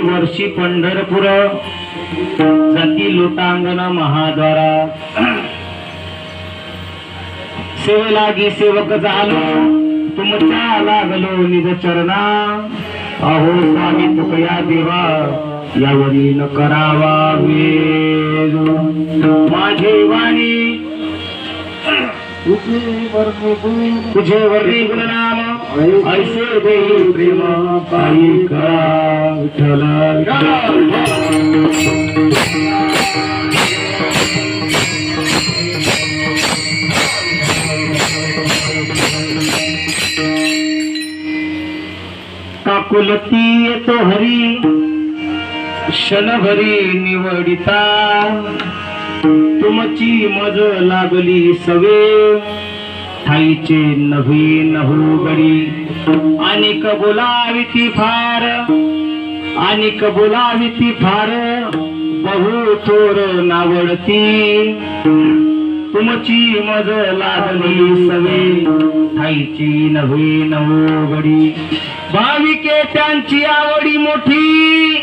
वर्षी पंढरपूर जाती लोटांगण महाद्वारा सेवे लागी सेवक झालो तुमच्या लागलो निज चरणा अहो स्वामी तुकया देवा यावरी न करावा वेद माझे वाणी तुझे वर्णी गुणनाम ऐसे देई प्रेम पायी करा विठ्ठल काकुलती येतो हरी क्षणभरी निवडिता तुमची मज लागली सवे ठाईचे नव्हे नहू गडी अनेक बोलावी ती फार बहु थोर नावडती तुमची मज लागली सवे ठाईची नव्हे नहू गडी भाविके त्यांची आवडी मोठी